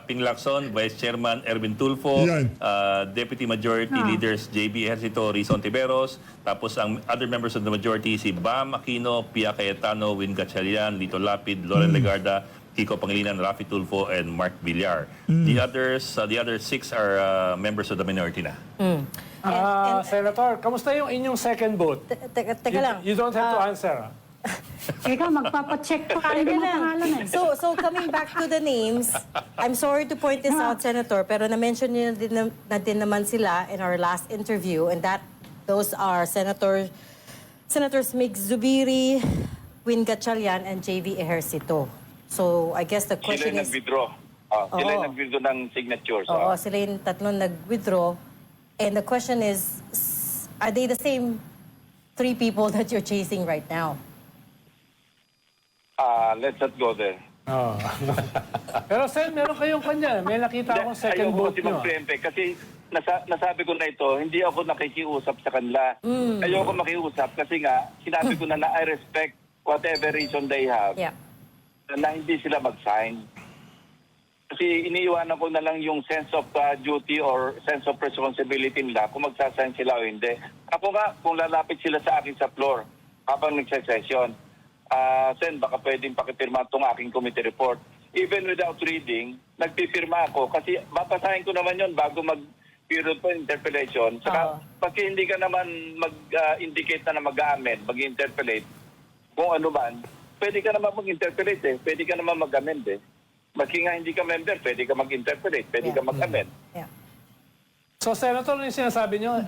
Ping Lacson, Vice Chairman Erwin Tulfo, Yan. Deputy Majority Leaders JB Ejercito, Rizon Tiberos, tapos ang other members of the majority, si Bam Aquino, Pia Cayetano, Win Gatchalian, Lito Lapid, Loren Legarda, Kiko Pangilinan, Rafi Tulfo, and Mark Villar. The other 6 are members of the minority na. Senator, kamusta yung inyong second vote? Teka lang. You don't have to answer. Ikaw, magpapacheck pa kayo Teka ng mga lang. pangalan eh. So coming back to the names, I'm sorry to point this out, Senator, pero na-mention niyo na din naman sila in our last interview, and those are Senators Mig Zubiri, Win Gatchalian, and JV Ejercito. So I guess the Sila question yung is... nag-withdraw. Sila yung Oo. nag-withdraw ng signatures. Oo, sila yung tatlong nag-withdraw. And the question is, are they the same 3 people that you're chasing right now? Let's not go there. Oh. Pero Sen, meron kayong kanya. May nakita akong second Ayaw ko vote kasi nyo. mag-preempt kasi nasabi ko na ito, hindi ako nakikiusap sa kanila. Ayaw ko makiusap kasi nga, sinabi ko na I respect whatever reason they have Yeah. na hindi sila mag-sign. Kasi iniiwanan ko na lang yung sense of duty or sense of responsibility nila kung magsasign sila o hindi. Ako nga, kung lalapit sila sa akin sa floor habang nagsasession, Sen, baka pwedeng pakipirma itong aking committee report. Even without reading, nagpipirma ako kasi babasahin ko naman yon bago mag-period po interpellation. Saka, pagka hindi ka naman mag-indicate na mag-amend, mag-interpellate, kung ano man, pwede ka naman mag-interpellate eh. Pwede ka naman mag-amend eh. Maski nga hindi ka member, pwede ka mag-interpellate, pwede ka mag-amend. Yeah. So, Senator, ano yung sinasabi nyo?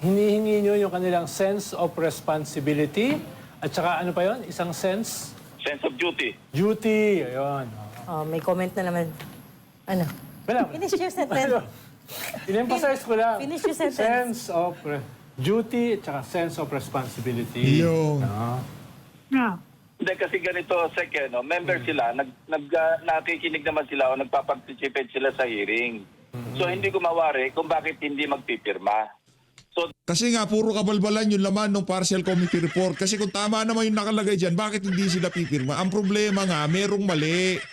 Hinihingi nyo yung kanilang sense of responsibility at saka ano pa yon? Isang sense? Sense of duty. Duty. Ayun. Oh, may comment na naman. Ano? Wala. Finish your sentence. In-emphasize ko lang. Finish your sentence. Sense of duty at saka sense of responsibility. Yo. Yeah. Hindi kasi ganito, Sek, no? Member sila, nakikinig naman sila o nagpa-participate sila sa hearing. So hindi ko mawari kung bakit hindi magpipirma. So Kasi nga, puro kabalbalan yung laman ng partial committee report. Kasi kung tama naman yung nakalagay dyan, bakit hindi sila pipirma? Ang problema nga, merong mali.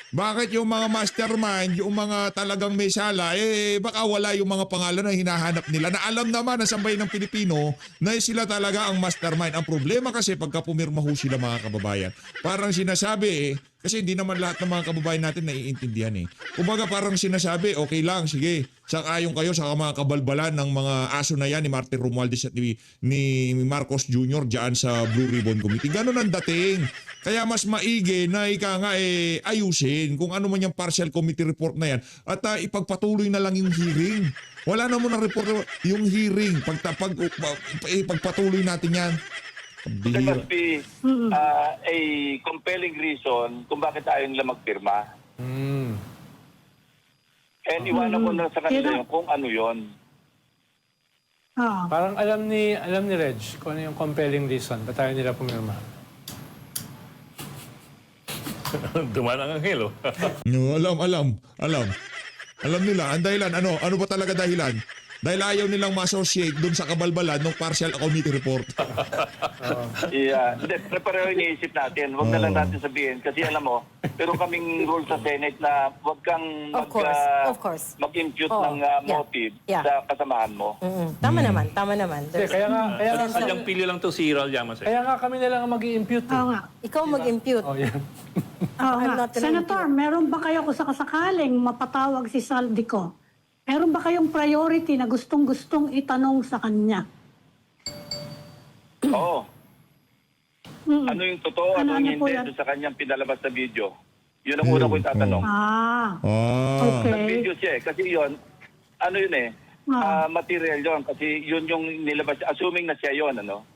Bakit yung mga mastermind, yung mga talagang may sala, baka wala yung mga pangalan na hinahanap nila na alam naman ng sambayan ng Pilipino na sila talaga ang mastermind. Ang problema kasi pagka pumirma ho sila mga kababayan, parang sinasabi Kasi hindi naman lahat ng mga kababayan natin naiintindihan eh. Kumbaga parang sinasabi, okay lang, sige, sang-ayon kayo sa mga kabalbalan ng mga aso na yan ni Martin Romualdez at ni Marcos Jr. dyan sa Blue Ribbon Committee. Ganon ang dating. Kaya mas maigi na ika nga ayusin kung ano man yung partial committee report na yan at ipagpatuloy na lang yung hearing. Wala na mo ng report yung hearing. Pagpatuloy natin yan. There must be a compelling reason kung bakit ayaw nila magpirma. And iwanan ko na sa kanila yung kung ano yon. Parang alam ni Reg kung ano yung compelling reason ba't ayaw nila pumirma. Dumaan ang anghel, oh. No, alam nila. Ang dahilan, ano ba talaga dahilan? Dahil ayaw nilang ma-associate dun sa kabalbalan ng partial committee report. Yeah. Hindi, pareho iniisip natin. Huwag na lang natin sabihin. Kasi alam mo, pero kaming rule sa Senate na huwag kang Of course. mag-impute Oh, ng motive sa kasamahan mo. Tama naman. Hindi, kaya nga Sadyang pili lang to si Ral Llamas, eh. kaya nga kami na lang ang mag-i-impute. Oo nga. Ikaw mag-impute. Oh, yan. Oo I'm nga. not gonna Senator, meron ba kayo kung sakasakaling mapatawag si Saldico? Meron ba kayong priority na gustong-gustong itanong sa kanya? Oo. Ano yung totoo, ano yung po hindi yan? doon sa kanyang pinalabas na video? Yun ang una ko itatanong. Nag-video siya eh. Kasi yun, ano yun eh, material yun. Kasi yun yung nilabas, assuming na siya yun, ano?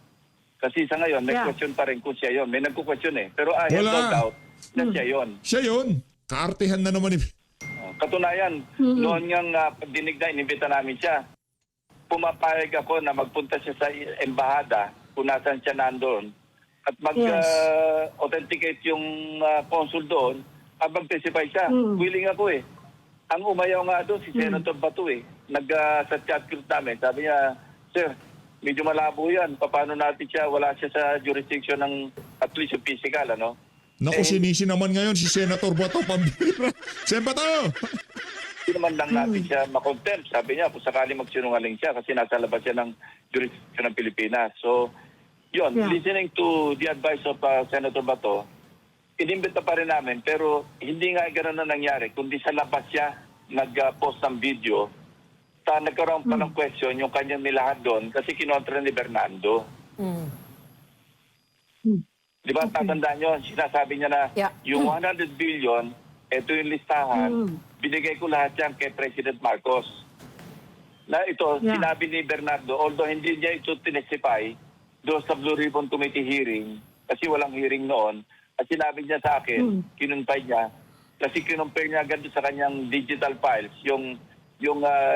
Kasi sa ngayon, may question pa rin kung siya yun. May nagko-question eh. Pero I have no doubt na siya yun. Siya yun. Kaartihan na naman eh. Katunayan, noon niyang pagdinig na inimbita namin siya, pumapayag ako na magpunta siya sa embahada kung nasan siya nandoon at mag-authenticate yung consul doon at mag-testify siya. Willing ako eh. Ang umayaw nga doon si Senator Bato eh. Sa chat group namin, sabi niya, Sir, medyo malabo yan. Paano natin siya, wala siya sa jurisdiction ng at least yung physical, ano? Naku, sinisi naman ngayon si Senator Bato, pambira. Sen Bato! Hindi naman lang natin siya makontempt. Sabi niya, kung sakali magsinungaling siya kasi nasa labas siya ng jurisdiction ng Pilipinas. So, yun, listening to the advice of Senator Bato, inimbita pa rin namin, pero hindi nga gano'n na nangyari, kundi sa labas siya nag-post ng video. Nagkaroon pa ng question yung kanyang nilahad doon kasi kinontra ni Bernardo. Di ba, tatandaan nyo, sinasabi niya na yung 100 billion, ito yung listahan, binigay ko lahat yan kay President Marcos. Na ito, sinabi ni Bernardo, although hindi niya ito tinestify doon sa Blue Ribbon Committee hearing, kasi walang hearing noon, at sinabi niya sa akin, kinumpay niya, kasi kinumpay niya agad sa kanyang digital files, yung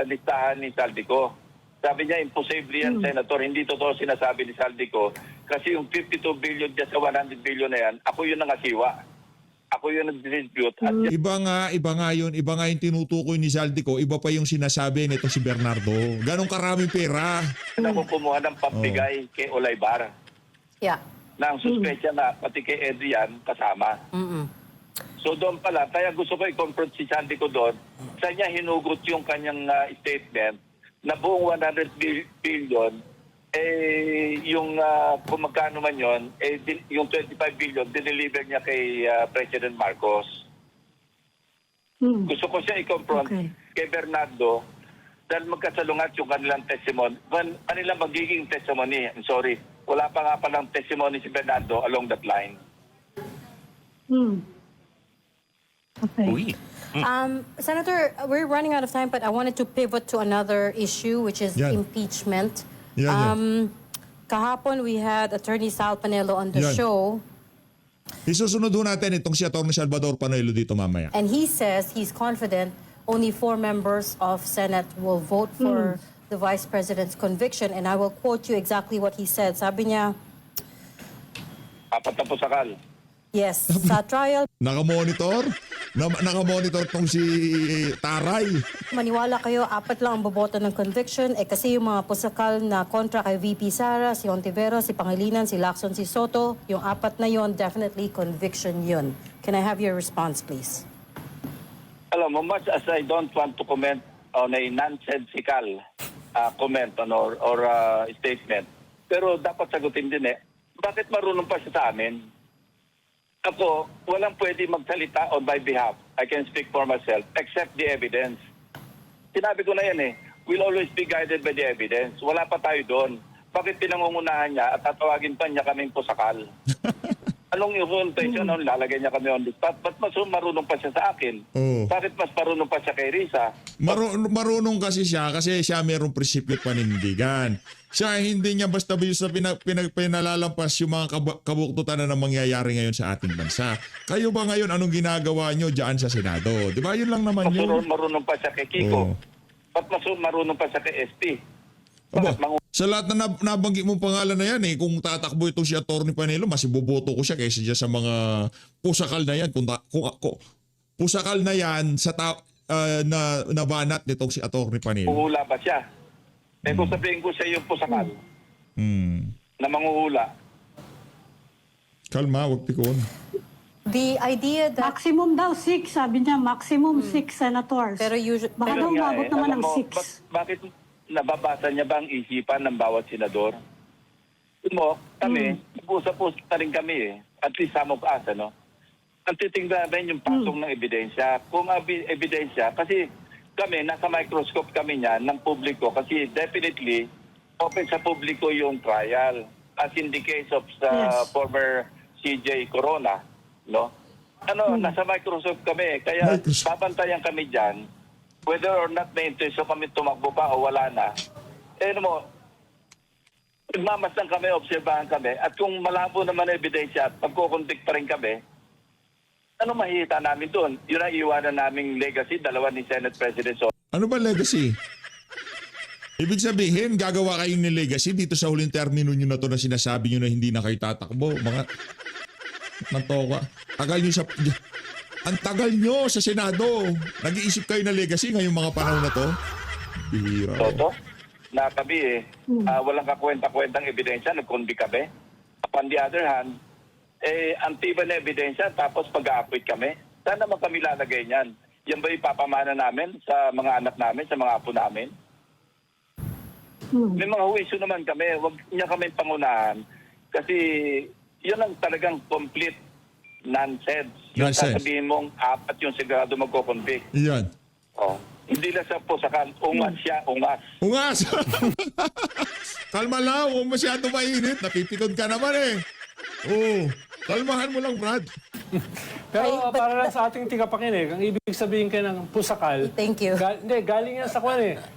listahan ni Saldico. Sabi niya, imposible yan, Senator. Hindi totoo sinasabi ni Saldico. Kasi yung 52 billion dyan sa 100 billion na yan, ako yun ang asiwa. Ako yun ang distribute. Iba nga yun. Iba nga yung tinutukoy ni Saldico. Iba pa yung sinasabi nito si Bernardo. Ganong karaming pera. Ako kumuha ng pambigay kay Olaybar. Na ang suspecha na pati kay Adrian kasama. So doon pala, kaya gusto ko i-confront si Saldico doon. Sa niya hinugot yung kanyang statement na buong 100 billion, yung kung magkano man yun, yung 25 billion, dineliver niya kay President Marcos. Gusto ko siya i-confront kay Bernardo dahil magkasalungat yung kanilang testimony. Kanilang magiging testimony, sorry, wala pa nga palang testimony si Bernardo along that line. Uy. Senator, we're running out of time, but I wanted to pivot to another issue, which is impeachment. Kahapon, we had Attorney Sal Panelo on the show. Isusunod ho natin itong si Atty. Salvador Panelo dito mamaya. And he says he's confident only 4 members of Senate will vote for the Vice President's conviction. And I will quote you exactly what he said. Sabi niya, 4 na sakal. yes, sa trial, Nakamonitor? Nakamonitor tong si Taray. maniwala kayo, 4 lang ang boboto ng conviction. Kasi yung mga pusakal na kontra kay VP Sara, si Ontiveros, si Pangilinan, si Lacson, si Soto, yung 4 na yon, definitely conviction yun. Can I have your response, please? Alam mo, much as I don't want to comment on a nonsensical comment or statement, pero dapat sagutin din bakit marunong pa siya sa amin? ako, walang pwede magsalita on my behalf. I can speak for myself, except the evidence. Sinabi ko na yan eh, we'll always be guided by the evidence. Wala pa tayo doon. Bakit pinangungunahan niya at tatawagin pa niya kaming pusakal? Anong intention nun? Lalagay niya kami on the spot. Ba't mas marunong pa siya sa akin? Oo. Bakit mas marunong pa siya kay Risa? Marunong kasi siya mayroong prinsipyo at panindigan. Siya hindi niya basta-basta pinalalampas yung mga kabuktutan na mangyayari ngayon sa ating bansa. Kayo ba ngayon anong ginagawa nyo diyan sa Senado? Di ba yun lang naman Mas yun? marunong pa siya kay Kiko. Oo. Ba't mas marunong pa siya kay SP? Aba, Bakit sa lahat na nabanggit mong pangalan na yan kung tatakbo ito si Atty. Panelo, mas iboboto ko siya kaysa dyan sa mga pusakal na yan. Kung pusakal na yan sa na nabanat nitong si Atty. Panelo. Manguhula ba siya? Kung sabihin ko siya yung pusakal na manguhula, Kalma, wag tikon. The idea that... Maximum daw 6, sabi niya, maximum 6 senators. Pero usually... Baka daw nga umabot naman alam ng mo, 6. bakit nababasa niya ba ang isipan ng bawat senador? Mo, kami, nag-usap-usap na rin kami At least some of us, Ang titingnan namin yung pasong ng ebidensya. Kung ebidensya, kasi kami, nasa microscope kami niyan ng publiko kasi definitely open sa publiko yung trial. As in the case of former CJ Corona, nasa microscope kami. Kaya babantayan kami dyan whether or not may intention kami tumakbo pa o wala na. Nagmamasdan kami, obserbahan kami. At kung malabo naman ang ebidensya at pagkukundik pa rin kami, ano mahihita namin doon? Yun ang iwanan naming legacy, dalawa ni Senate President Soto. Ano ba legacy? Ibig sabihin, gagawa kayong ni legacy dito sa huling termino nyo na to na sinasabi nyo na hindi na kayo tatakbo. Mga nantoka. Tagal nyo sa... Ang tagal nyo sa Senado. Nag-iisip kayo na legacy ngayong mga panahon na to. Bihira. Toto, na kami walang kakwenta-kwentang ebidensya, nag-convict kami. On the other hand, ang tiba na ebidensya, tapos pag-a-appoint kami. Saan naman kami lalagay niyan? Yan ba ipapamana namin sa mga anak namin, sa mga apo namin? May mga huwisyo naman kami. Huwag niya kami pangunahan. Kasi yun ang talagang complete nonsense. Yung Nonsense. sasabihin mong apat yung sigurado magko-convict. Yan. Hindi lang sa pusakan. Ungas siya, ungas. Ungas! Kalma lang, huwag masyado mainit. Napipikon ka naman kalmahan mo lang, Brad. Pero para lang sa ating tigapakinig, ang ibig sabihin kayo ng pusakal, Thank you. galing yan sa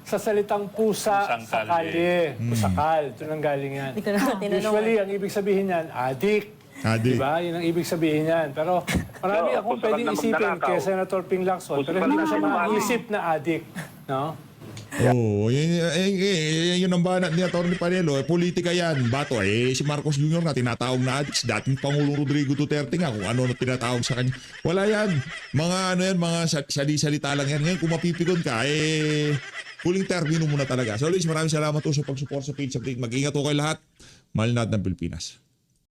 sa salitang pusa Pusang sa kalye. kalye. Pusakal, ito nang galing yan. Hindi ko na tinanong. Usually, ang ibig sabihin yan, adik. Adik. Diba? Yun ang ibig sabihin yan. Pero marami No, akong pusakal pwedeng na isipin magnanakaw. kay Senator Ping Lacson. Pero Pusakal hindi ko na siya sinungaling. maisip na adik. No? Yun ang banat ni Atty. Panelo. Politika yan. Bato, si Marcos Jr. na tinatawag na adik. Dating Pangulong Rodrigo Duterte nga kung ano tinatawag sa kanya. Wala yan. Mga sali-salita lang yan. Ngayon, kung mapipikon ka, huling termino muna talaga. So, Luis, maraming salamat po sa pag-support sa page update. Mag-ingat po kayo lahat. Mahal natin ng Pilipinas.